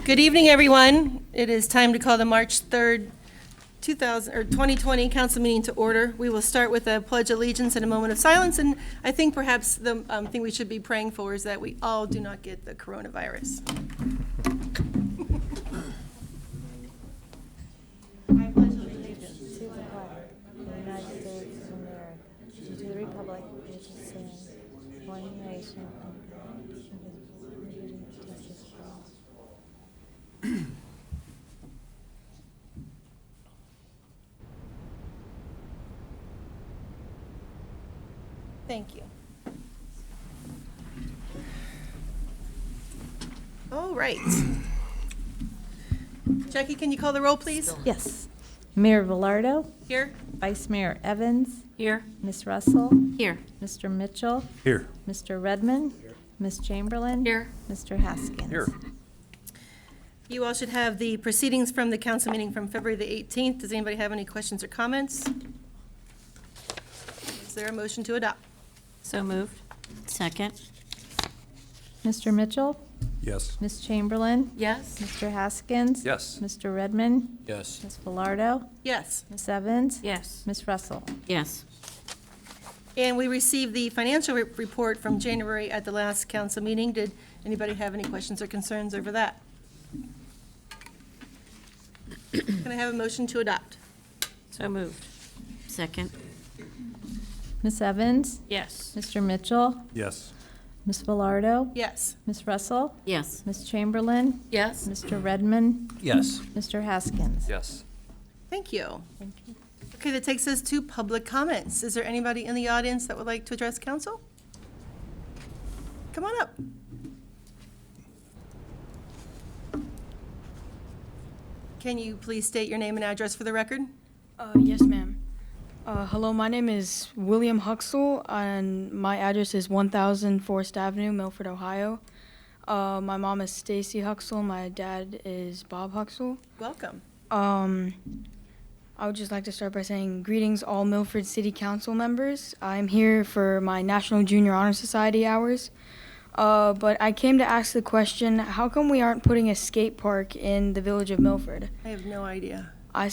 Good evening, everyone. It is time to call the March 3rd, 2020 council meeting to order. We will start with a pledge of allegiance and a moment of silence, and I think perhaps the thing we should be praying for is that we all do not get the coronavirus. I pledge allegiance to the flag of the United States of America, and to the republic which stands one nation under God, indivisible, with justice for all. Thank you. All right. Jackie, can you call the roll, please? Yes. Mayor Velardo, Here? Vice Mayor Evans, Here. Ms. Russell, Here. Mr. Mitchell, Here. Mr. Redmond, Ms. Chamberlain, Here. Mr. Haskins. Here. You all should have the proceedings from the council meeting from February the 18th. Does anybody have any questions or comments? Is there a motion to adopt? So moved. Second. Mr. Mitchell, Yes. Ms. Chamberlain, Yes. Mr. Haskins. Yes. Mr. Redmond, Yes. Ms. Velardo, Yes. Ms. Evans, Yes. Ms. Russell. Yes. And we received the financial report from January at the last council meeting. Did anybody have any questions or concerns over that? Can I have a motion to adopt? So moved. Second. Ms. Evans, Yes. Mr. Mitchell, Yes. Ms. Velardo, Yes. Ms. Russell, Yes. Ms. Chamberlain, Yes. Mr. Redmond, Yes. Mr. Haskins. Yes. Thank you. Thank you. Okay, that takes us to public comments. Is there anybody in the audience that would like to address council? Come on up. Can you please state your name and address for the record? Yes, ma'am. Hello, my name is William Huxell, and my address is 1000 Forest Avenue, Milford, Ohio. My mom is Stacy Huxell. My dad is Bob Huxell. Welcome. I would just like to start by saying greetings, all Milford City Council members. I'm here for my National Junior Honor Society hours. But I came to ask the question, how come we aren't putting a skate park in the village of Milford? I have no idea. I,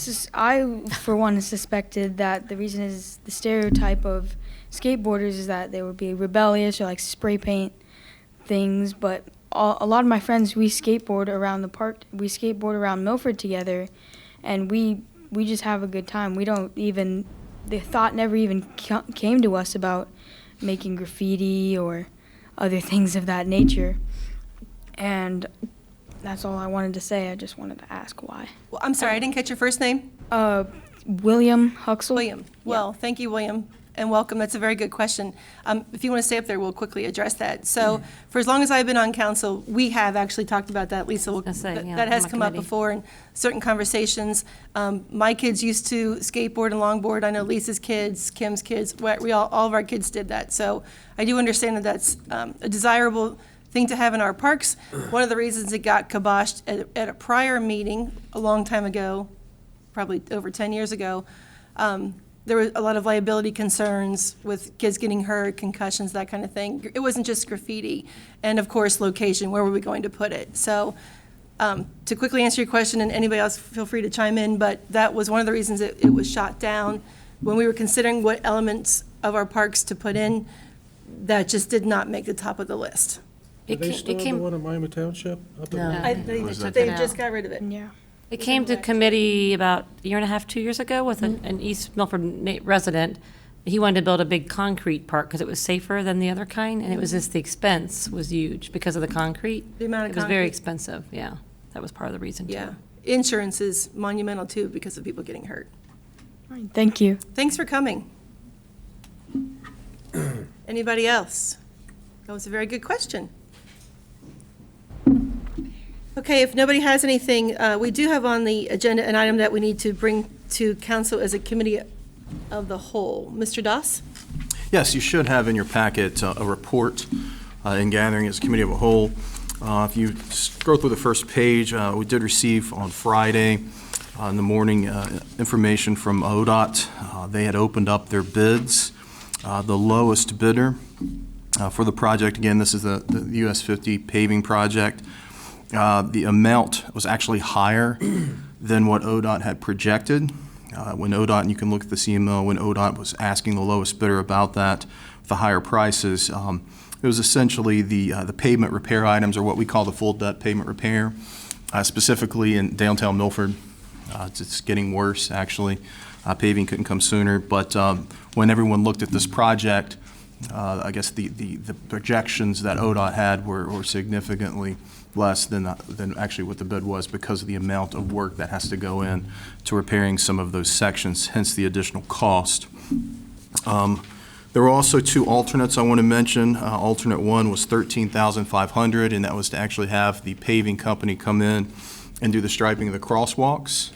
for one, suspected that the reason is the stereotype of skateboarders is that they would be rebellious or like spray paint things. But a lot of my friends, we skateboard around the park. We skateboard around Milford together, and we just have a good time. We don't even, the thought never even came to us about making graffiti or other things of that nature. And that's all I wanted to say. I just wanted to ask why. Well, I'm sorry, I didn't catch your first name. William Huxell. William. Well, thank you, William, and welcome. That's a very good question. If you want to stay up there, we'll quickly address that. So for as long as I've been on council, we have actually talked about that. Lisa, that has come up before in certain conversations. My kids used to skateboard and longboard. I know Lisa's kids, Kim's kids, all of our kids did that. So I do understand that that's a desirable thing to have in our parks. One of the reasons it got kiboshed at a prior meeting a long time ago, probably over 10 years ago, there were a lot of liability concerns with kids getting hurt, concussions, that kind of thing. It wasn't just graffiti. And of course, location, where were we going to put it? So to quickly answer your question, and anybody else feel free to chime in, but that was one of the reasons it was shot down. When we were considering what elements of our parks to put in, that just did not make the top of the list. Do they still have the one in Miami Township? They just got rid of it. Yeah. It came to committee about a year and a half, 2 years ago with an East Milford resident. He wanted to build a big concrete park because it was safer than the other kind, and it was just the expense was huge because of the concrete. The amount of It was very concrete. expensive, yeah. That was part of the reason, too. Yeah. Insurance is monumental, too, because of people getting hurt. All right, thank you. Thanks for coming. Anybody else? That was a very good question. Okay, if nobody has anything, we do have on the agenda an item that we need to bring to council as a committee of the whole. Mr. Doss? Yes, you should have in your packet a report in gathering as a committee of a whole. If you scroll through the first page, we did receive on Friday in the morning information from ODOT. They had opened up their bids. The lowest bidder for the project, again, this is the US 50 paving project, the amount was actually higher than what ODOT had projected. When ODOT, and you can look at the CMO, when ODOT was asking the lowest bidder about that, the higher prices, it was essentially the pavement repair items, or what we call the full depth pavement repair, specifically in downtown Milford. It's getting worse, actually. Paving couldn't come sooner, but when everyone looked at this project, I guess the projections that ODOT had were significantly less than actually what the bid was, because of the amount of work that has to go in to repairing some of those sections, hence the additional cost. There were also two alternates I want to mention. Alternate one was $13,500, and that was to actually have the paving company come in and do the striping of the crosswalks.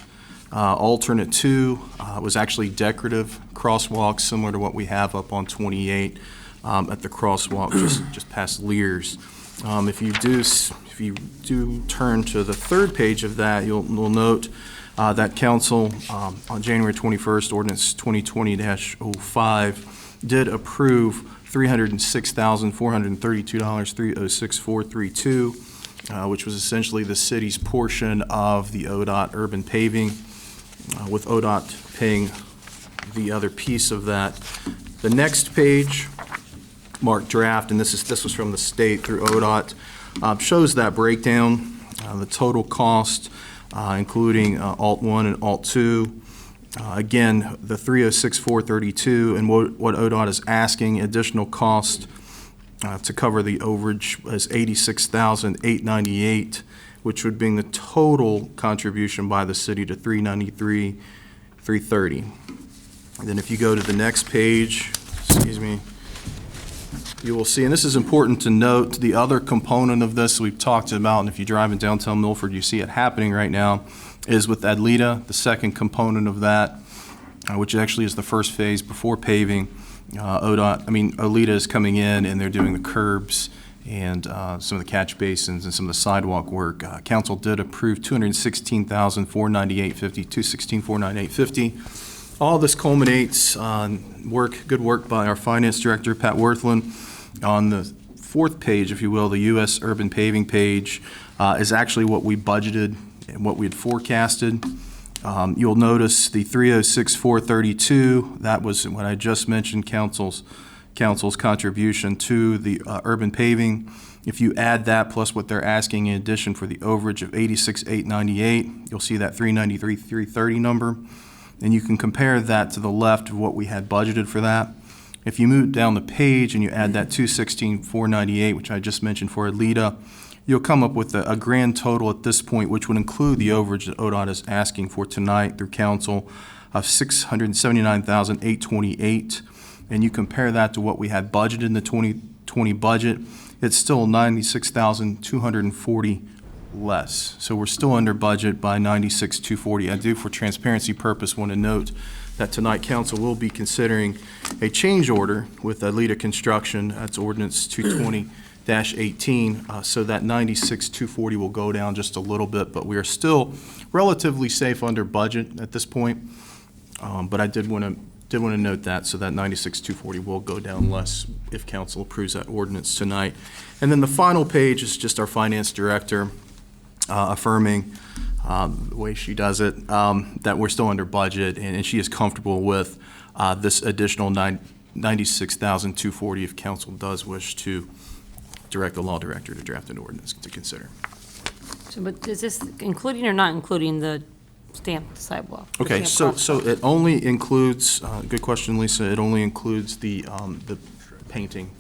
Alternate two was actually decorative crosswalks, similar to what we have up on 28 at the crosswalk just past Lears. If you do turn to the third page of that, you'll note that council on January 21st, ordinance 2020-05, did approve $306,432, 306,432, which was essentially the city's portion of the ODOT urban paving, with ODOT paying the other piece of that. The next page, marked draft, and this was from the state through ODOT, shows that breakdown, the total cost, including Alt 1 and Alt 2. Again, the 306,432, and what ODOT is asking additional cost to cover the overage is $86,898, which would bring the total contribution by the city to $393,330. And then if you go to the next page, you will see, and this is important to note, the other component of this we've talked about, and if you drive in downtown Milford, you see it happening right now, is with Adlita, the second component of that, which actually is the first phase before paving. Alita is coming in and they're doing the curbs and some of the catch basins and some of the sidewalk work. Council did approve $216,498.50, $216,498.50. All this culminates on good work by our finance director, Pat Worthland. On the fourth page, if you will, the U.S. urban paving page, is actually what we budgeted and what we had forecasted. You'll notice the 306,432, that was what I just mentioned, council's contribution to the urban paving. If you add that plus what they're asking in addition for the overage of $86,898, you'll see that $393,330 number. And you can compare that to the left of what we had budgeted for that. If you move down the page and you add that $216,498, which I just mentioned for Alita, you'll come up with a grand total at this point, which would include the overage that ODOT is asking for tonight through council, of $679,828. And you compare that to what we had budgeted in the 2020 budget, it's still $96,240 less. So we're still under budget by $96,240. I do, for transparency purpose, want to note that tonight council will be considering a change order with Alita Construction. That's ordinance 220-18, so that $96,240 will go down just a little bit, but we are still relatively safe under budget at this point. But I did want to note that, so that $96,240 will go down less if council approves that ordinance tonight. And then the final page is just our finance director affirming the way she does it, that we're still under budget, and she is comfortable with this additional $96,240 if council does wish to direct the law director to draft an ordinance to consider. So, but is this including or not including the stamped sidewalk? Okay, so it only includes, good question, Lisa, it only includes the painting.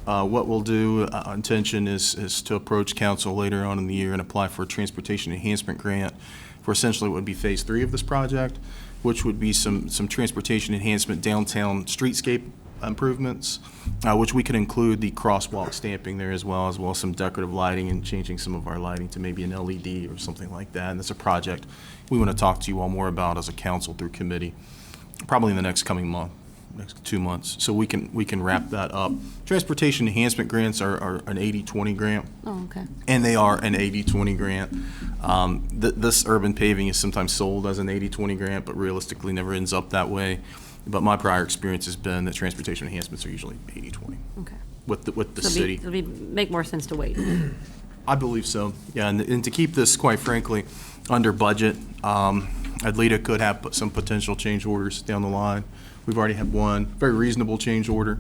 What we'll do, intention is to approach council later on in the year and apply for a transportation enhancement grant for essentially what would be phase 3 of this project, which would be some transportation enhancement downtown streetscape improvements, which we could include the crosswalk stamping there as well as some decorative lighting and changing some of our lighting to maybe an LED or something like that. And that's a project we want to talk to you all more about as a council through committee, probably in the next 2 months, so we can wrap that up. Transportation enhancement grants are an 80-20 grant. Oh, okay. And they are an 80-20 grant. This urban paving is sometimes sold as an 80-20 grant, but realistically never ends up that way. But my prior experience has been that transportation enhancements are usually 80-20. Okay. With the city. It'll make more sense to wait. I believe so, yeah, and to keep this, quite frankly, under budget, Adlita could have some potential change orders down the line. We've already had one very reasonable change order.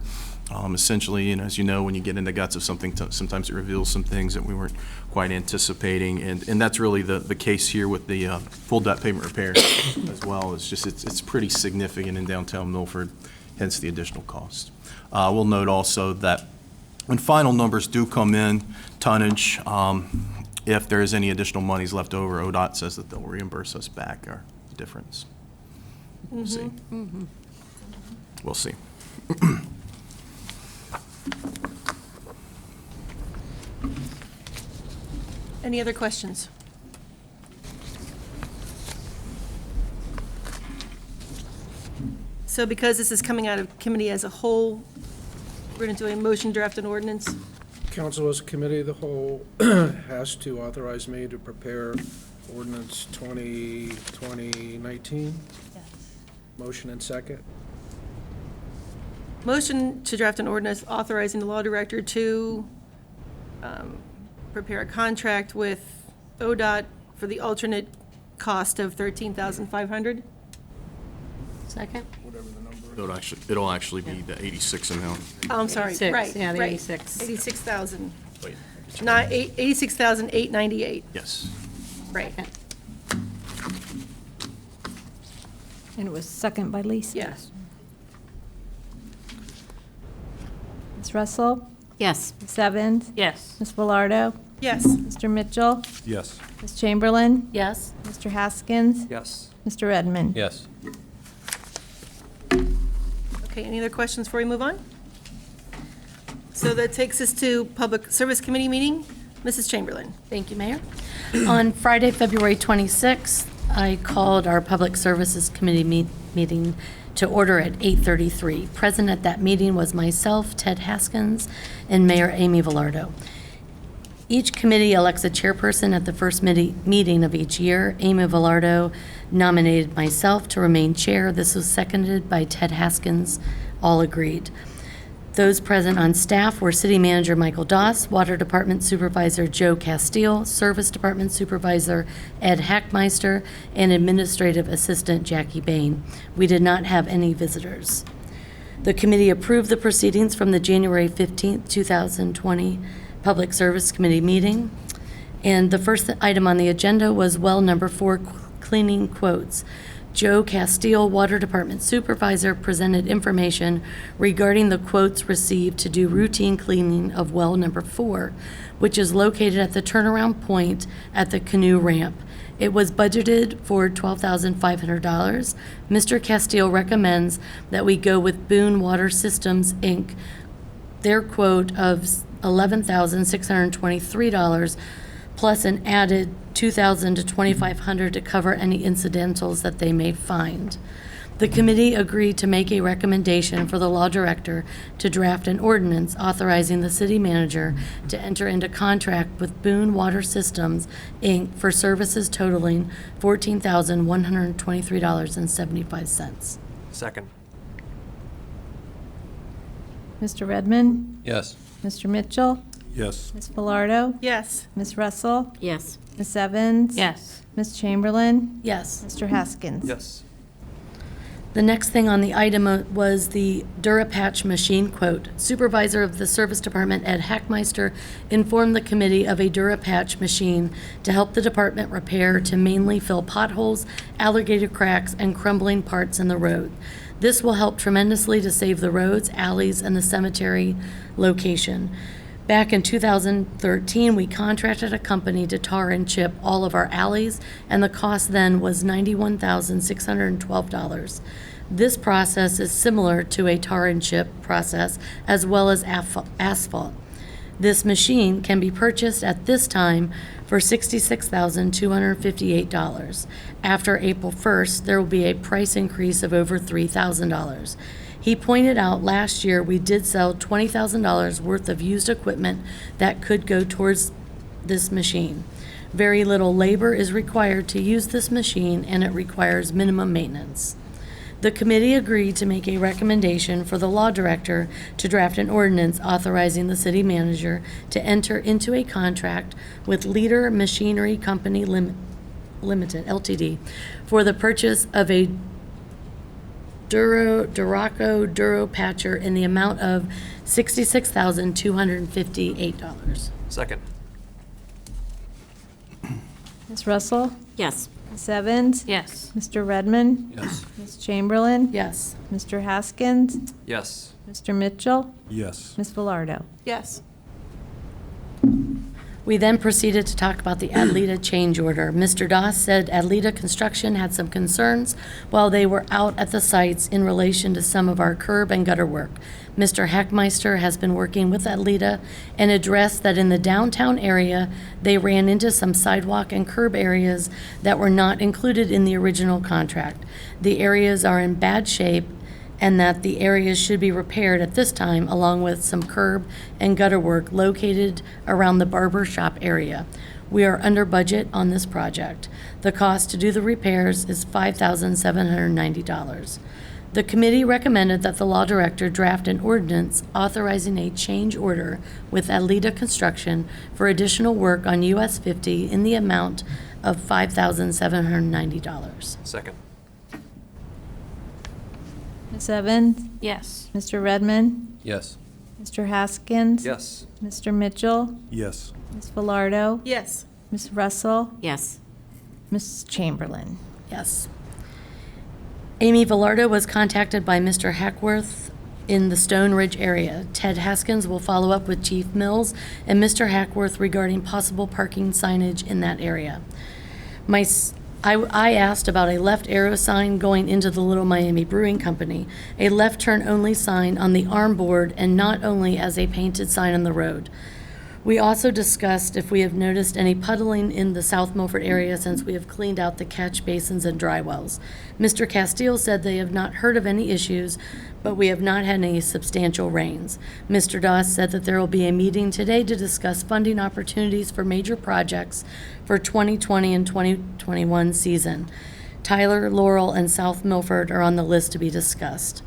Essentially, as you know, when you get in the guts of something, sometimes it reveals some things that we weren't quite anticipating, and that's really the case here with the full debt payment repair as well. It's pretty significant in downtown Milford, hence the additional cost. We'll note also that when final numbers do come in, tonnage, if there is any additional monies left over, ODOT says that they'll reimburse us back our difference. We'll see. We'll see. Any other questions? So because this is coming out of committee as a whole, we're going to do a motion, draft, an ordinance. Council as a committee of the whole has to authorize me to prepare ordinance 2019. Yes. Motion and second. Motion to draft an ordinance authorizing the law director to prepare a contract with ODOT for the alternate cost of $13,500. Second? It'll actually be the 86 amount. Oh, I'm sorry, 86, right, yeah, the right. 86. 86,000, Wait. 86,898, Yes. right, And it was second by Lisa? yes. Ms. Russell? Yes. Ms. Evans? Yes. Ms. Velardo? Yes. Mr. Mitchell? Yes. Ms. Chamberlain? Yes. Mr. Haskins? Yes. Mr. Redmond? Yes. Okay, any other questions before we move on? So that takes us to Public Service Committee meeting. Mrs. Chamberlain. Thank you, Mayor. On Friday, February 26th, I called our Public Services Committee meeting to order at 8:33. Present at that meeting was myself, Ted Haskins, and Mayor Amy Velardo. Each committee elects a chairperson at the first meeting of each year. Amy Velardo nominated myself to remain chair. This was seconded by Ted Haskins. All agreed. Those present on staff were City Manager Michael Doss, Water Department Supervisor Joe Castile, Service Department Supervisor Ed Hackmeister, and Administrative Assistant Jackie Bain. We did not have any visitors. The committee approved the proceedings from the January 15th, 2020 Public Service Committee meeting. And the first item on the agenda was well number 4, cleaning quotes. Joe Castile, Water Department Supervisor, presented information regarding the quotes received to do routine cleaning of well number 4, which is located at the turnaround point at the canoe ramp. It was budgeted for $12,500. Mr. Castile recommends that we go with Boone Water Systems, Inc., their quote of $11,623, plus an added $2,000 to $2,500 to cover any incidentals that they may find. The committee agreed to make a recommendation for the law director to draft an ordinance authorizing the city manager to enter into contract with Boone Water Systems, Inc. for services totaling $14,123.75. Second. Mr. Redmond? Yes. Mr. Mitchell? Yes. Ms. Velardo? Yes. Ms. Russell? Yes. Ms. Evans? Yes. Ms. Chamberlain? Yes. Mr. Haskins? Yes. The next thing on the item was the Durapatch machine quote. Supervisor of the Service Department, Ed Hackmeister, informed the committee of a Durapatch machine to help the department repair to mainly fill potholes, alligator cracks, and crumbling parts in the road. This will help tremendously to save the roads, alleys, and the cemetery location. Back in 2013, we contracted a company to tar and chip all of our alleys, and the cost then was $91,612. This process is similar to a tar and chip process as well as asphalt. This machine can be purchased at this time for $66,258. After April 1st, there will be a price increase of over $3,000. He pointed out last year we did sell $20,000 worth of used equipment that could go towards this machine. Very little labor is required to use this machine, and it requires minimum maintenance. The committee agreed to make a recommendation for the law director to draft an ordinance authorizing the city manager to enter into a contract with Leader Machinery Company Limited, LTD, for the purchase of a Duraco Durapatcher in the amount of $66,258. Second. Ms. Russell? Yes. Ms. Evans? Yes. Mr. Redmond? Yes. Ms. Chamberlain? Yes. Mr. Haskins? Yes. Mr. Mitchell? Yes. Ms. Velardo? Yes. We then proceeded to talk about the Adlita change order. Mr. Doss said Adlita Construction had some concerns while they were out at the sites in relation to some of our curb and gutter work. Mr. Heckmeister has been working with Adlita and addressed that in the downtown area, they ran into some sidewalk and curb areas that were not included in the original contract. The areas are in bad shape and that the areas should be repaired at this time, along with some curb and gutter work located around the barber shop area. We are under budget on this project. The cost to do the repairs is $5,790. The committee recommended that the law director draft an ordinance authorizing a change order with Adlita Construction for additional work on US 50 in the amount of $5,790. Second. Ms. Evans? Yes. Mr. Redmond? Yes. Mr. Haskins? Yes. Mr. Mitchell? Yes. Ms. Velardo? Yes. Ms. Russell? Yes. Ms. Chamberlain? Yes. Amy Velardo was contacted by Mr. Hackworth in the Stone Ridge area. Ted Haskins will follow up with Chief Mills and Mr. Hackworth regarding possible parking signage in that area. I asked about a left arrow sign going into the Little Miami Brewing Company, a left turn only sign on the arm board and not only as a painted sign on the road. We also discussed if we have noticed any puddling in the South Milford area since we have cleaned out the catch basins and dry wells. Mr. Castile said they have not heard of any issues, but we have not had any substantial rains. Mr. Doss said that there will be a meeting today to discuss funding opportunities for major projects for 2020 and 2021 season. Tyler, Laurel, and South Milford are on the list to be discussed.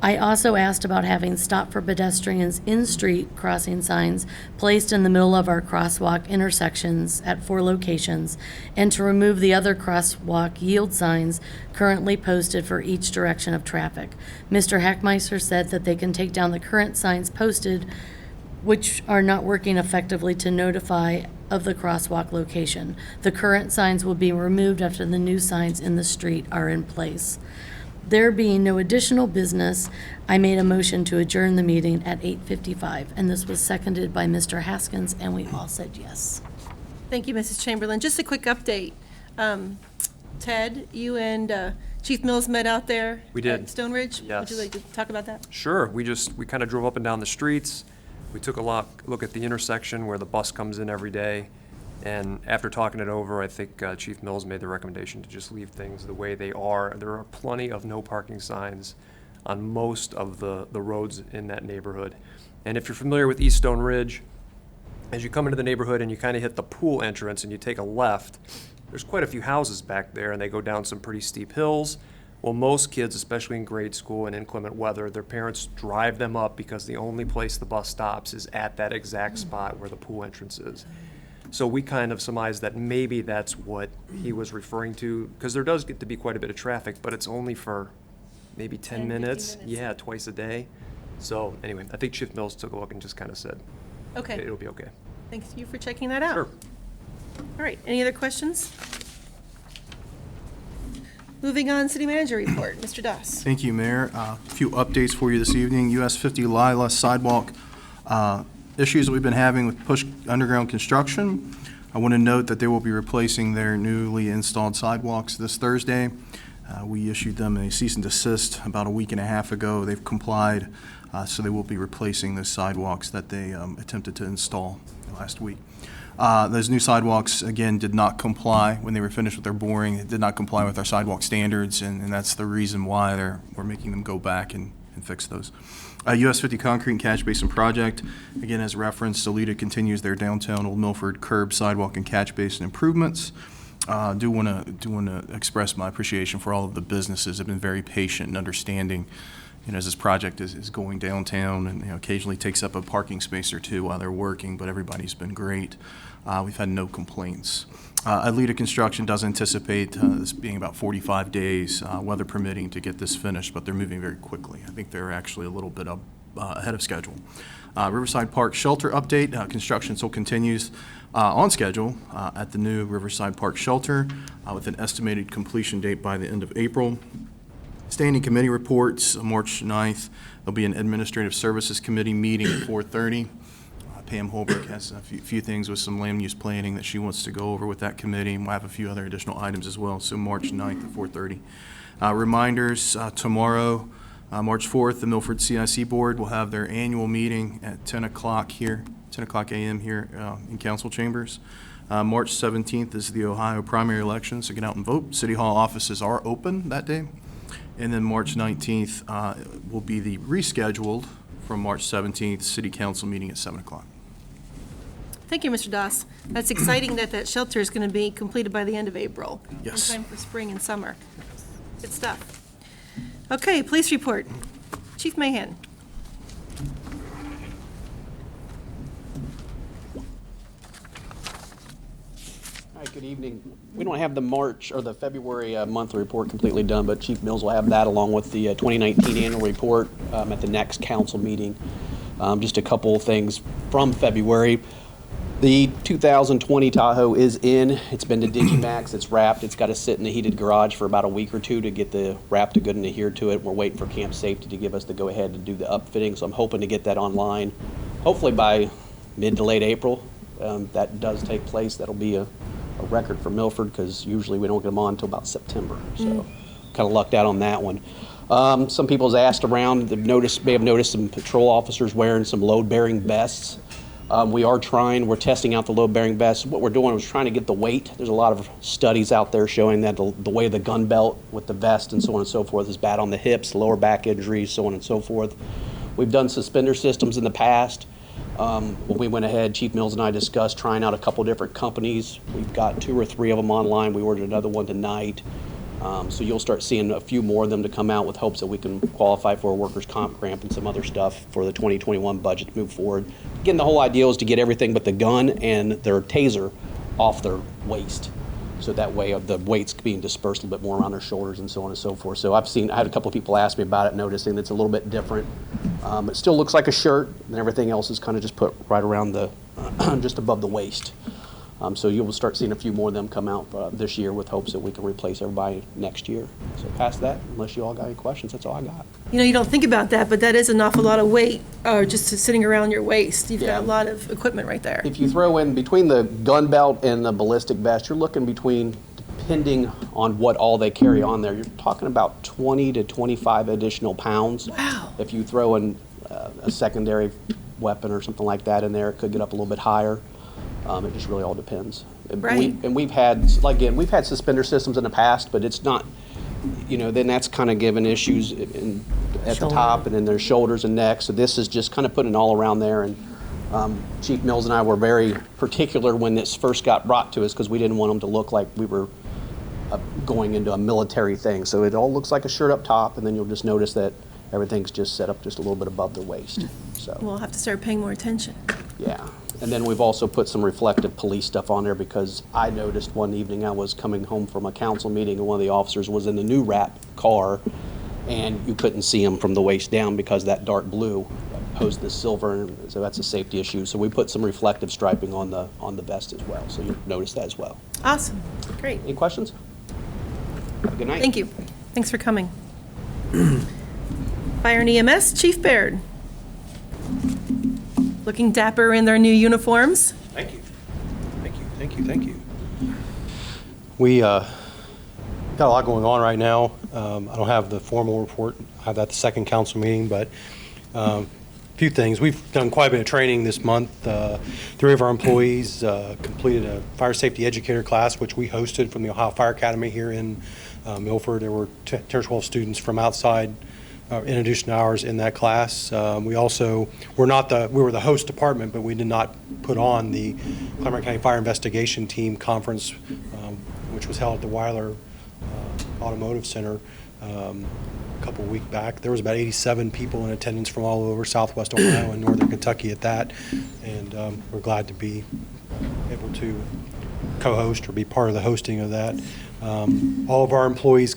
I also asked about having stop for pedestrians in-street crossing signs placed in the middle of our crosswalk intersections at 4 locations, and to remove the other crosswalk yield signs currently posted for each direction of traffic. Mr. Hackmeister said that they can take down the current signs posted, which are not working effectively to notify of the crosswalk location. The current signs will be removed after the new signs in the street are in place. There being no additional business, I made a motion to adjourn the meeting at 8:55, and this was seconded by Mr. Haskins, and we all said yes. Thank you, Mrs. Chamberlain. Just a quick update. Ted, you and Chief Mills met out there? We did. At Stone Ridge? Yes. Would you like to talk about that? Sure. We kind of drove up and down the streets. We took a look at the intersection where the bus comes in every day. And after talking it over, I think Chief Mills made the recommendation to just leave things the way they are. There are plenty of no parking signs on most of the roads in that neighborhood. And if you're familiar with East Stone Ridge, as you come into the neighborhood and you kind of hit the pool entrance and you take a left, there's quite a few houses back there and they go down some pretty steep hills. Well, most kids, especially in grade school and inclement weather, their parents drive them up because the only place the bus stops is at that exact spot where the pool entrance is. So we kind of surmised that maybe that's what he was referring to, because there does get to be quite a bit of traffic, but it's only for maybe 10 minutes. Yeah, twice a day. So anyway, I think Chief Mills took a look and just kind of said, Okay. it'll be okay. Thank you for checking that out. Sure. All right, any other questions? Moving on, City Manager Report. Mr. Doss. Thank you, Mayor. A few updates for you this evening. US 50 Lila sidewalk issues that we've been having with push underground construction. I want to note that they will be replacing their newly installed sidewalks this Thursday. We issued them a cease and desist about a week and a half ago. They've complied, so they will be replacing the sidewalks that they attempted to install last week. Those new sidewalks, again, did not comply when they were finished with their boring. It did not comply with our sidewalk standards, and that's the reason why we're making them go back and fix those. US 50 Concrete and Catch Basin Project, again, as referenced, Alita continues their downtown Old Milford curb, sidewalk, and catch basin improvements. Do want to express my appreciation for all of the businesses that have been very patient and understanding, as this project is going downtown, and occasionally takes up a parking space or two while they're working, but everybody's been great. We've had no complaints. Alita Construction does anticipate this being about 45 days, weather permitting, to get this finished, but they're moving very quickly. I think they're actually a little bit ahead of schedule. Riverside Park Shelter update. Construction still continues on schedule at the new Riverside Park Shelter with an estimated completion date by the end of April. Standing committee reports, March 9th. There'll be an Administrative Services Committee meeting at 4:30. Pam Holbrook has a few things with some land use planning that she wants to go over with that committee. We'll have a few other additional items as well, so March 9th at 4:30. Reminders, tomorrow, March 4th, the Milford CIC Board will have their annual meeting at 10 o'clock a.m. here in council chambers. March 17th is the Ohio primary election, so get out and vote. City Hall offices are open that day. And then March 19th will be the rescheduled from March 17th City Council meeting at 7 o'clock. Thank you, Mr. Doss. That's exciting that shelter is going to be completed by the end of April. Yes. In time for spring and summer. Good stuff. Okay, police report. Chief Mahan. Hi, good evening. We don't have the March or the February monthly report completely done, but Chief Mills will have that along with the 2019 annual report at the next council meeting. Just a couple of things from February. The 2020 Tahoe is in. It's been to Digimax. It's wrapped. It's got to sit in the heated garage for about a week or two to get the wrap to good and adhere to it. We're waiting for Camp Safety to give us the go-ahead to do the upfitting, so I'm hoping to get that online, hopefully by mid to late April. That does take place. That'll be a record for Milford because usually we don't get them on until about September. So kind of lucked out on that one. Some people's asked around. May have noticed some patrol officers wearing some load-bearing vests. We're testing out the load-bearing vests. What we're doing is trying to get the weight. There's a lot of studies out there showing that the way the gun belt with the vest and so on and so forth is bad on the hips, lower back injuries, so on and so forth. We've done suspender systems in the past. We went ahead, Chief Mills and I discussed trying out a couple different companies. We've got 2 or 3 of them online. We ordered another one tonight. So you'll start seeing a few more of them to come out with hopes that we can qualify for a workers' comp grant and some other stuff for the 2021 budget to move forward. Again, the whole idea is to get everything but the gun and their taser off their waist. So that way the weight's being dispersed a little bit more around their shoulders and so on and so forth. So I had a couple of people ask me about it, noticing it's a little bit different. It still looks like a shirt, and everything else is kind of just put right around just above the waist. So you will start seeing a few more of them come out this year with hopes that we can replace everybody next year. So past that, unless you all got any questions, that's all I got. You don't think about that, but that is an awful lot of weight just sitting around your waist. You've got a lot of equipment right there. If you throw in between the gun belt and the ballistic vest, you're looking between, depending on what all they carry on there, you're talking about 20 to 25 additional pounds. Wow. If you throw in a secondary weapon or something like that in there, it could get up a little bit higher. It just really all depends. Right. We've had suspender systems in the past, but it's not, then that's kind of given issues at the top and in their shoulders and neck. So this is just kind of putting it all around there. And Chief Mills and I were very particular when this first got brought to us because we didn't want them to look like we were going into a military thing. So it all looks like a shirt up top, and then you'll just notice that everything's just set up just a little bit above the waist. So We'll have to start paying more attention. yeah. And then we've also put some reflective police stuff on there because I noticed one evening I was coming home from a council meeting and one of the officers was in the new wrap car and you couldn't see him from the waist down because that dark blue opposed the silver, and so that's a safety issue. So we put some reflective striping on the vest as well. So you'll notice that as well. Awesome. Great. Any questions? Have a good night. Thank you. Thanks for coming. Fire and EMS, Chief Baird. Looking dapper in their new uniforms. Thank you. Thank you. Thank you. Thank you. We got a lot going on right now. I don't have the formal report. I have that at the second council meeting, but a few things. We've done quite a bit of training this month. 3 of our employees completed a fire safety educator class, which we hosted from the Ohio Fire Academy here in Milford. There were 10 or 12 students from outside in addition to ours in that class. We also we were the host department, but we did not put on the Claremont County Fire Investigation Team conference which was held at the Weiler Automotive Center a couple weeks back. There was about 87 people in attendance from all over Southwest Ohio and Northern Kentucky at that, and we're glad to be able to co-host or be part of the hosting of that. All of our employees,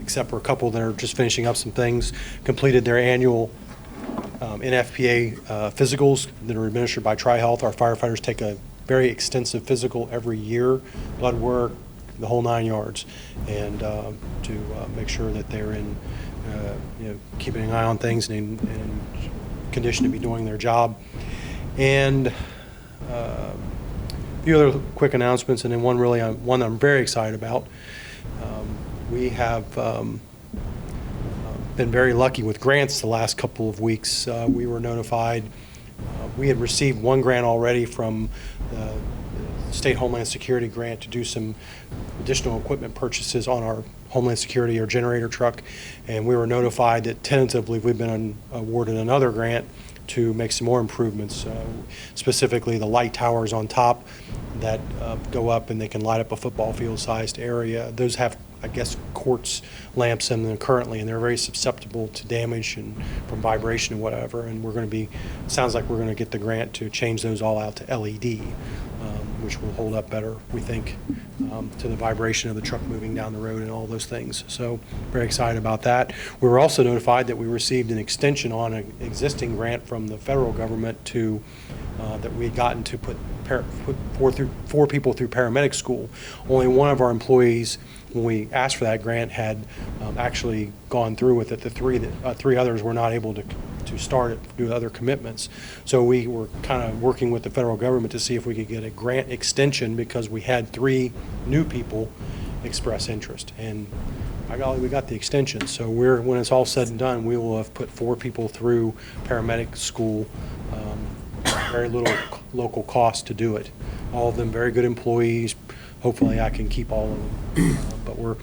except for a couple that are just finishing up some things, completed their annual NFPA physicals that are administered by TriHealth. Our firefighters take a very extensive physical every year, blood work, the whole 9 yards, and to make sure that they're in, keeping an eye on things and in condition to be doing their job. And a few other quick announcements, and then one that I'm very excited about. We have been very lucky with grants the last couple of weeks. We were notified, we had received one grant already from the State Homeland Security grant to do some additional equipment purchases on our Homeland Security or generator truck, and we were notified that tentatively we've been awarded another grant to make some more improvements, specifically the light towers on top that go up and they can light up a football field-sized area. Those have, I guess, quartz lamps in them currently, and they're very susceptible to damage and from vibration and whatever. And we're going to be, sounds like we're going to get the grant to change those all out to LED, which will hold up better, we think, to the vibration of the truck moving down the road and all those things. So very excited about that. We were also notified that we received an extension on an existing grant from the federal government to that we had gotten to put four people through paramedic school. Only one of our employees, when we asked for that grant, had actually gone through with it. The three others were not able to start it due to other commitments. So we were kind of working with the federal government to see if we could get a grant extension because we had 3 new people express interest. And by golly, we got the extension. So when it's all said and done, we will have put 4 people through paramedic school, very little local cost to do it. All of them very good employees. Hopefully I can keep all of them. But we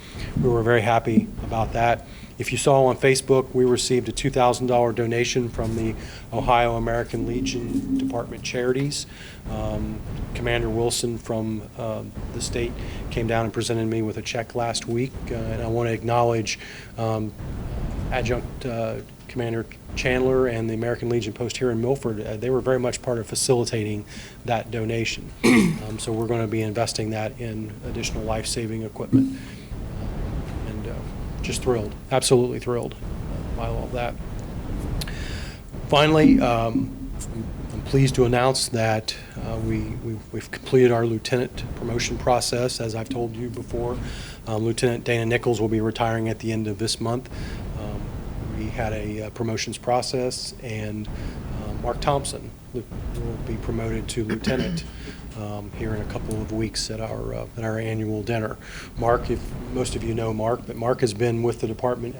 were very happy about that. If you saw on Facebook, we received a $2,000 donation from the Ohio American Legion Department Charities. Commander Wilson from the state came down and presented me with a check last week, and I want to acknowledge Adjunct Commander Chandler and the American Legion post here in Milford. They were very much part of facilitating that donation. So we're going to be investing that in additional life-saving equipment. Just thrilled, absolutely thrilled by all of that. Finally, I'm pleased to announce that we've completed our lieutenant promotion process. As I've told you before, Lieutenant Dana Nichols will be retiring at the end of this month. We had a promotions process, and Mark Thompson will be promoted to lieutenant here in a couple of weeks at our annual dinner. Mark, if most of you know Mark, but Mark has been with the department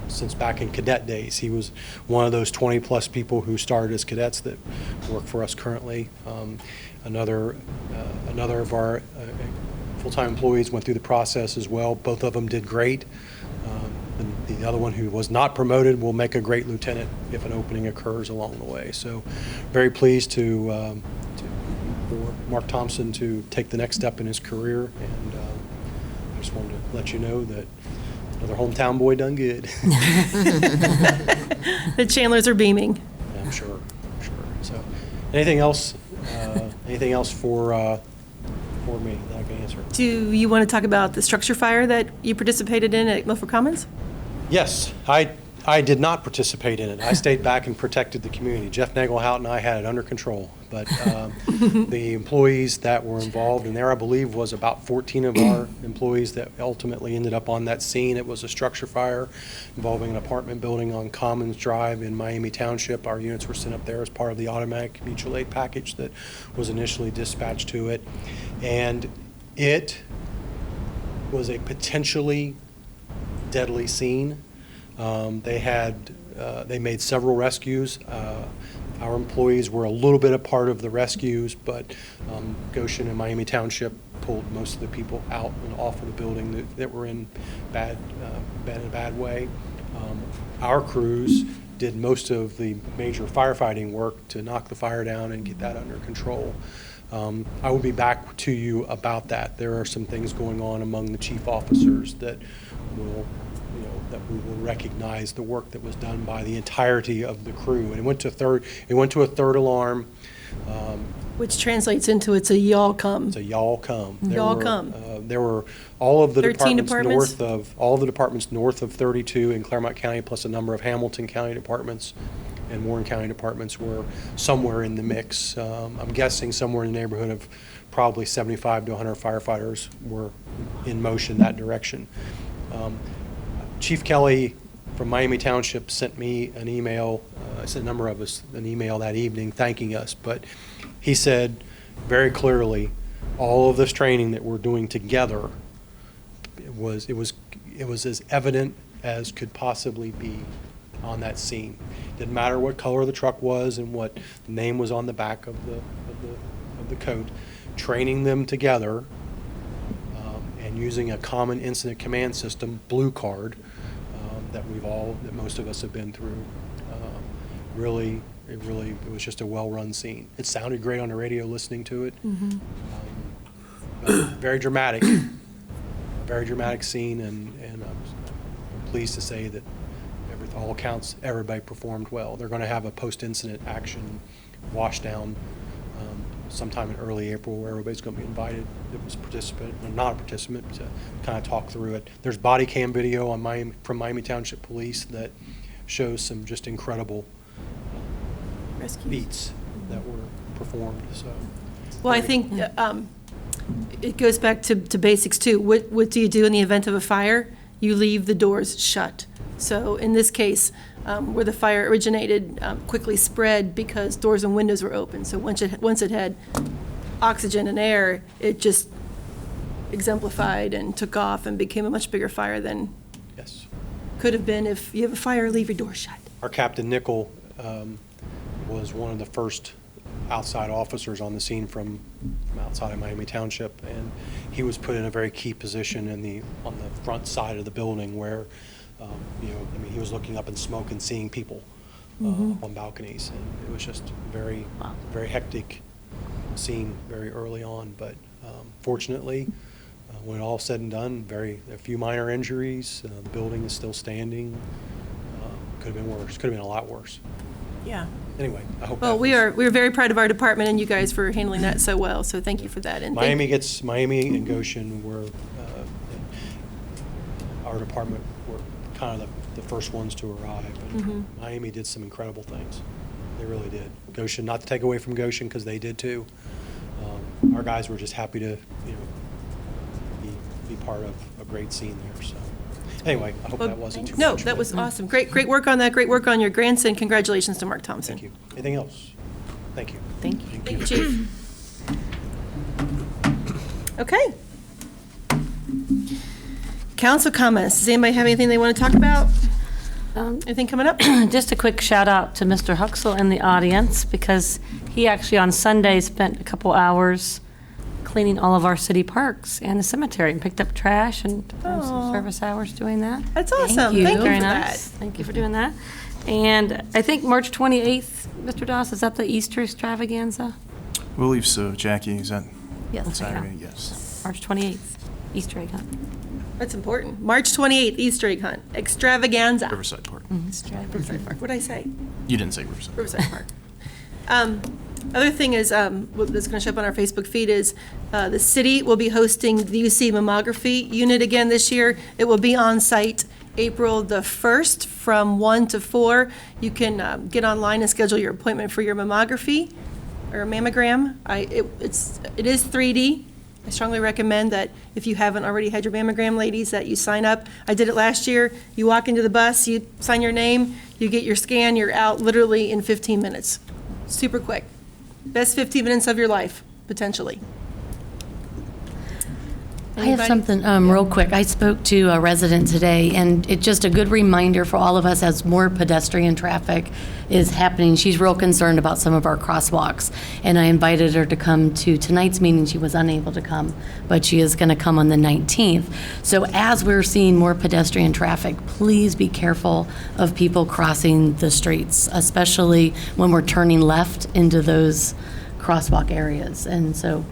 since back in cadet days. He was one of those 20-plus people who started as cadets that work for us currently. Another of our full-time employees went through the process as well. Both of them did great. And the other one who was not promoted will make a great lieutenant if an opening occurs along the way. So very pleased for Mark Thompson to take the next step in his career, and I just wanted to let you know that another hometown boy done good. The Chandlers are beaming. Yeah, I'm sure. So anything else for me that I can answer? Do you want to talk about the structure fire that you participated in at Milford Commons? Yes, I did not participate in it. I stayed back and protected the community. Jeff Nagelhout and I had it under control. But the employees that were involved, and there I believe was about 14 of our employees that ultimately ended up on that scene. It was a structure fire involving an apartment building on Commons Drive in Miami Township. Our units were sent up there as part of the automatic mutual aid package that was initially dispatched to it. And it was a potentially deadly scene. They made several rescues. Our employees were a little bit a part of the rescues, but Goshen and Miami Township pulled most of the people out and off of the building that were in a bad way. Our crews did most of the major firefighting work to knock the fire down and get that under control. I will be back to you about that. There are some things going on among the chief officers that will, that we will recognize the work that was done by the entirety of the crew. And it went to a third alarm. Which translates into it's a y'all come. It's a y'all come. Y'all come. There were all of the 13 departments north of 32 in Claremont County, plus a number of Hamilton County departments and Warren County departments were somewhere in the mix. I'm guessing somewhere in the neighborhood of probably 75 to 100 firefighters were in motion that direction. Chief Kelly from Miami Township sent me an email, sent a number of us an email that evening thanking us, but he said very clearly, all of this training that we're doing together, it was as evident as could possibly be on that scene. Didn't matter what color the truck was and what name was on the back of the coat. Training them together and using a common incident command system, Blue Card, that most of us have been through. It was just a well-run scene. It sounded great on the radio listening to it. But very dramatic, a very dramatic scene, and I'm pleased to say that all accounts, everybody performed well. They're going to have a post-incident action washdown sometime in early April where everybody's going to be invited that was a participant, or not a participant, to kind of talk through it. There's body cam video on from Miami Township Police that shows some just incredible feats that were performed. So, well, I think it goes back to basics too. What do you do in the event of a fire? You leave the doors shut. So in this case, where the fire originated, quickly spread because doors and windows were open. So once it had oxygen and air, it just exemplified and took off and became a much bigger fire than could have been if you have a fire, leave your door shut. Our Captain Nickel was one of the first outside officers on the scene from outside of Miami Township, and he was put in a very key position on the front side of the building where he was looking up in smoke and seeing people on balconies, and it was just very hectic scene very early on. But fortunately, when all said and done, a few minor injuries. The building is still standing. Could have been worse. Could have been a lot worse. Yeah. Anyway, I hope. Well, we are very proud of our department and you guys for handling that so well. So thank you for that. And Miami and Goshen were our department were kind of the first ones to arrive. And Miami did some incredible things. They really did. Goshen, not to take away from Goshen because they did too. Our guys were just happy to be part of a great scene there. So anyway, I hope that wasn't too much. No, that was awesome. Great work on that. Great work on your grandson. Congratulations to Mark Thompson. Thank you. Anything else? Thank you. Thank you. Thank you, Chief. Okay. Council comments. Does anybody have anything they want to talk about? Anything coming up? Just a quick shout out to Mr. Huxell in the audience, because he actually on Sunday spent a couple hours cleaning all of our city parks and the cemetery and picked up trash and done some service hours doing that. That's awesome. Thank you. Thank you Very for nice. that. Thank you for doing that. And I think March 28th, Mr. Doss, is that the Easter extravaganza? I believe so. Jackie, is that Yes. Saturday? Yes. March 28th, Easter egg hunt. That's important. March 28th, Easter egg hunt. Extravaganza. Riverside Park. Riverside Park. What did I say? You didn't say Riverside. Riverside Park. Other thing is, that's going to show up on our Facebook feed is the city will be hosting the UC mammography unit again this year. It will be on site April the 1st from 1 to 4. You can get online and schedule your appointment for your mammography or mammogram. It is 3D. I strongly recommend that if you haven't already had your mammogram, ladies, that you sign up. I did it last year. You walk into the bus, you sign your name, you get your scan, you're out literally in 15 minutes. Super quick. Best 15 minutes of your life, potentially. I have something real quick. I spoke to a resident today, and it's just a good reminder for all of us as more pedestrian traffic is happening. She's real concerned about some of our crosswalks, and I invited her to come to tonight's meeting. She was unable to come, but she is going to come on the 19th. So as we're seeing more pedestrian traffic, please be careful of people crossing the streets, especially when we're turning left into those crosswalk areas. And so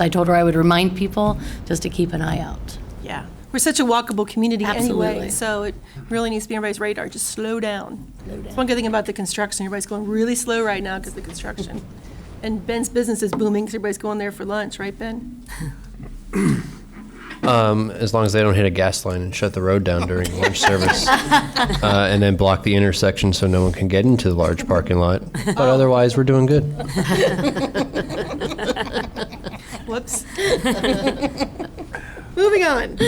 I told her I would remind people just to keep an eye out. Yeah. We're such a walkable community anyway, Absolutely. so it really needs to be on everybody's radar. Just slow down. That's one good thing about the construction. Everybody's going really slow right now because of the construction. And Ben's business is booming because everybody's going there for lunch, right, Ben? As long as they don't hit a gas line and shut the road down during lunch service, and then block the intersection so no one can get into the large parking lot. But otherwise, we're doing good. Whoops. Moving on.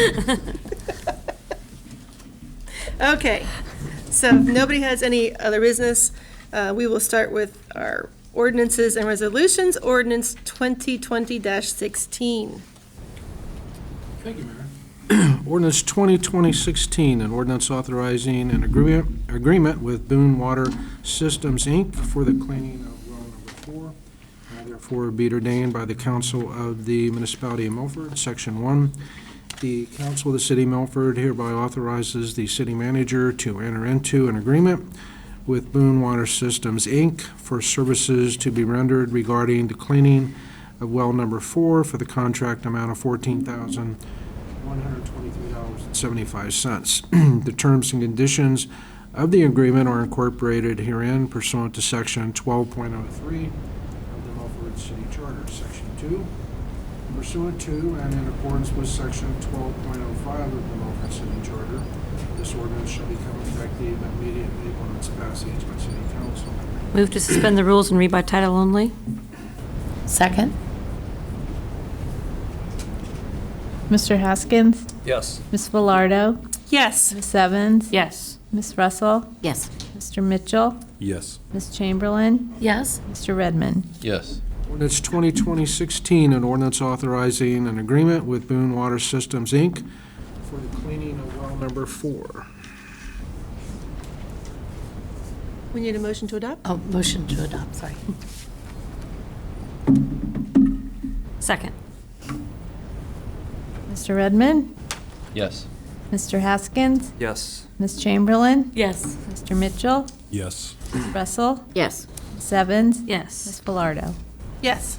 Okay, so if nobody has any other business, we will start with our ordinances and resolutions. Ordinance 2020-16. Thank you, Mayor. Ordinance 2020-16, an ordinance authorizing an agreement with Boone Water Systems, Inc. for the cleaning of well number 4. Now therefore be it ordained by the Council of the Municipality of Milford, Section 1. The Council of the City of Milford hereby authorizes the city manager to enter into an agreement with Boone Water Systems, Inc. for services to be rendered regarding the cleaning of well number 4 for the contract amount of $14,123.75. The terms and conditions of the agreement are incorporated herein pursuant to Section 12.03 of the Milford City Charter. Section 2, pursuant to and in accordance with Section 12.05 of the Milford City Charter, this ordinance shall become effective immediately upon its passage by City Council. Move to suspend the rules and read by title only. Second? Mr. Haskins? Yes. Ms. Velardo? Yes. Ms. Evans? Yes. Ms. Russell? Yes. Mr. Mitchell? Yes. Ms. Chamberlain? Yes. Mr. Redmond? Yes. Ordinance 2020-16, an ordinance authorizing an agreement with Boone Water Systems, Inc. for the cleaning of well number 4. We need a motion to adopt? Oh, motion to adopt, sorry. Second. Mr. Redmond? Yes. Mr. Haskins? Yes. Ms. Chamberlain? Yes. Mr. Mitchell? Yes. Ms. Russell? Yes. Ms. Evans? Yes. Ms. Velardo? Yes.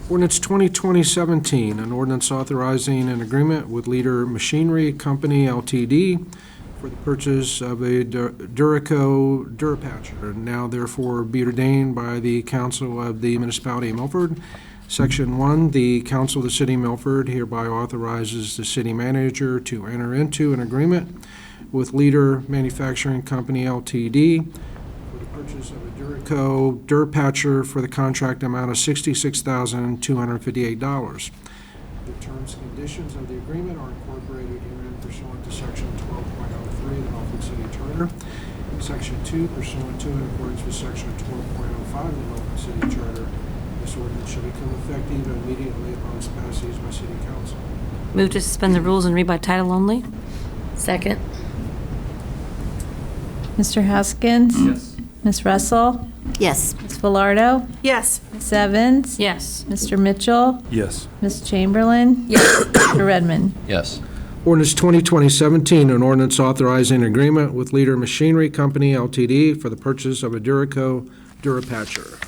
Ordinance 2020-17, an ordinance authorizing an agreement with Leader Machinery Company, Ltd. for the purchase of a Duraco Durapatcher. Now therefore be ordained by the Council of the Municipality of Milford. Section 1, the Council of the City of Milford hereby authorizes the city manager to enter into an agreement with Leader Manufacturing Company, Ltd. for the purchase of a Duraco Durapatcher for the contract amount of $66,258. The terms and conditions of the agreement are incorporated herein pursuant to Section 12.03 of the Milford City Charter. Section 2, pursuant to and in accordance with Section 12.05 of the Milford City Charter, this ordinance shall become effective immediately upon its passage by City Council. Move to suspend the rules and read by title only. Second? Mr. Haskins? Yes. Ms. Russell? Yes. Ms. Velardo? Yes. Ms. Evans? Yes. Mr. Mitchell? Yes. Ms. Chamberlain? Yes. Mr. Redmond? Yes. Ordinance 2020-17, an ordinance authorizing an agreement with Leader Machinery Company, Ltd. for the purchase of a Duraco Durapatcher.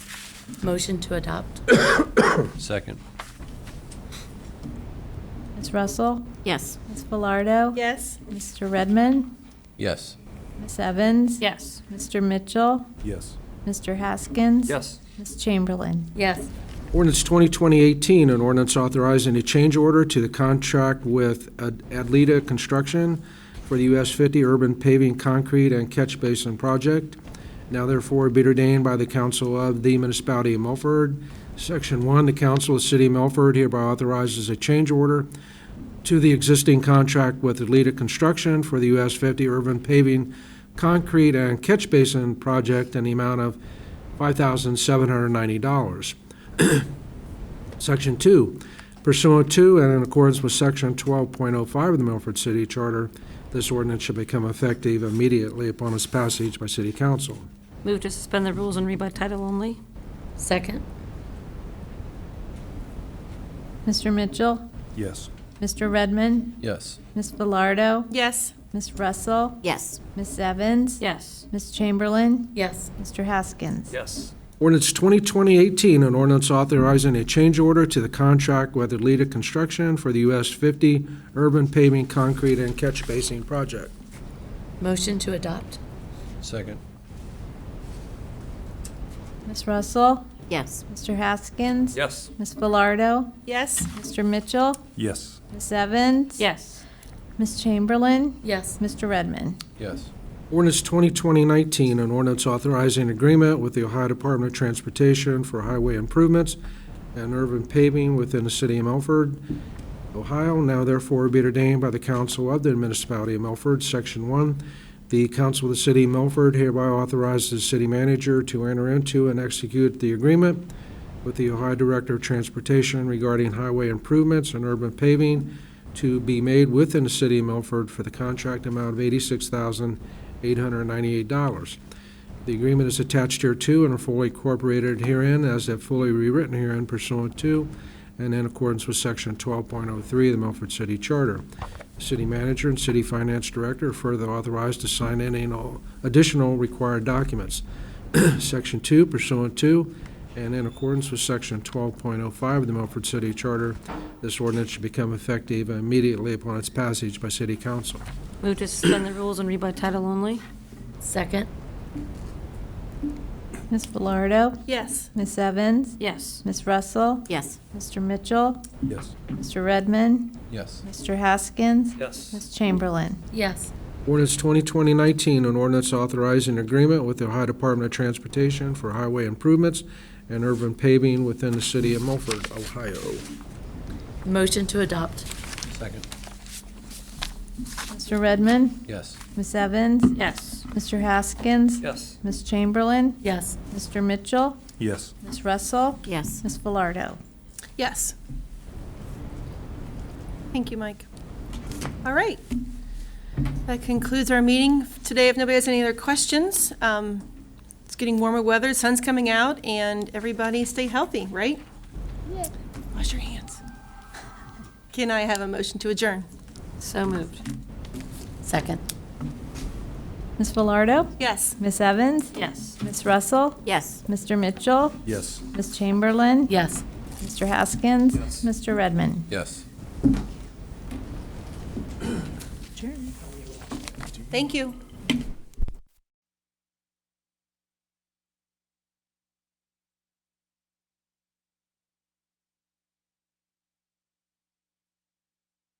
Motion to adopt? Second. Ms. Russell? Yes. Ms. Velardo? Yes. Mr. Redmond? Yes. Ms. Evans? Yes. Mr. Mitchell? Yes. Mr. Haskins? Yes. Ms. Chamberlain? Yes. Ordinance 2020-18, an ordinance authorizing a change order to the contract with Adlita Construction for the US 50 Urban Paving Concrete and Catch Basin Project. Now therefore be ordained by the Council of the Municipality of Milford. Section 1, the Council of the City of Milford hereby authorizes a change order to the existing contract with Adlita Construction for the US 50 Urban Paving Concrete and Catch Basin Project in the amount of $5,790. Section 2, pursuant to and in accordance with Section 12.05 of the Milford City Charter, this ordinance shall become effective immediately upon its passage by City Council. Move to suspend the rules and read by title only. Second? Mr. Mitchell? Yes. Mr. Redmond? Yes. Ms. Velardo? Yes. Ms. Russell? Yes. Ms. Evans? Yes. Ms. Chamberlain? Yes. Mr. Haskins? Yes. Ordinance 2020-18, an ordinance authorizing a change order to the contract with Alita Construction for the US 50 urban paving, concrete, and catch basin project. Motion to adopt. Second. Ms. Russell? Yes. Mr. Haskins? Yes. Ms. Velardo? Yes? Mr. Mitchell? Yes. Ms. Evans? Yes. Ms. Chamberlain? Yes. Mr. Redmond? Yes. Ordinance 2020-19, an ordinance authorizing agreement with the Ohio Department of Transportation for highway improvements and urban paving within the city of Milford, Ohio. Now therefore be it ordained by the council of the municipality of Milford, Section 1, the council of the city of Milford hereby authorizes the city manager to enter into and execute the agreement with the Ohio Director of Transportation regarding highway improvements and urban paving to be made within the city of Milford for the contract amount of $86,898. The agreement is attached hereto and are fully incorporated herein as if fully rewritten herein pursuant to and in accordance with Section 12.03 of the Milford City Charter. The city manager and city finance director are further authorized to sign any and all additional required documents. Section 2 pursuant to and in accordance with Section 12.05 of the Milford City Charter, this ordinance should become effective immediately upon its passage by City Council. Move to suspend the rules and read by title only? Second. Ms. Velardo? Yes. Ms. Evans? Yes. Ms. Russell? Yes. Mr. Mitchell? Yes. Mr. Redmond? Yes. Mr. Haskins? Yes. Ms. Chamberlain? Yes. Ordinance 2020-19, an ordinance authorizing agreement with the Ohio Department of Transportation for highway improvements and urban paving within the city of Milford, Ohio. Motion to adopt. Second. Mr. Redmond? Yes. Ms. Evans? Yes. Mr. Haskins? Yes. Ms. Chamberlain? Yes. Mr. Mitchell? Yes. Ms. Russell? Yes. Ms. Velardo? Yes. Thank you, Mike. All right. That concludes our meeting today. If nobody has any other questions, it's getting warmer weather, sun's coming out, and everybody stay healthy, right? Yeah. Wash your hands. Can I have a motion to adjourn? So moved. Second. Ms. Velardo? Yes. Ms. Evans? Yes. Ms. Russell? Yes. Mr. Mitchell? Yes. Ms. Chamberlain? Yes. Mr. Haskins? Yes. Mr. Redmond? Yes. Thank you.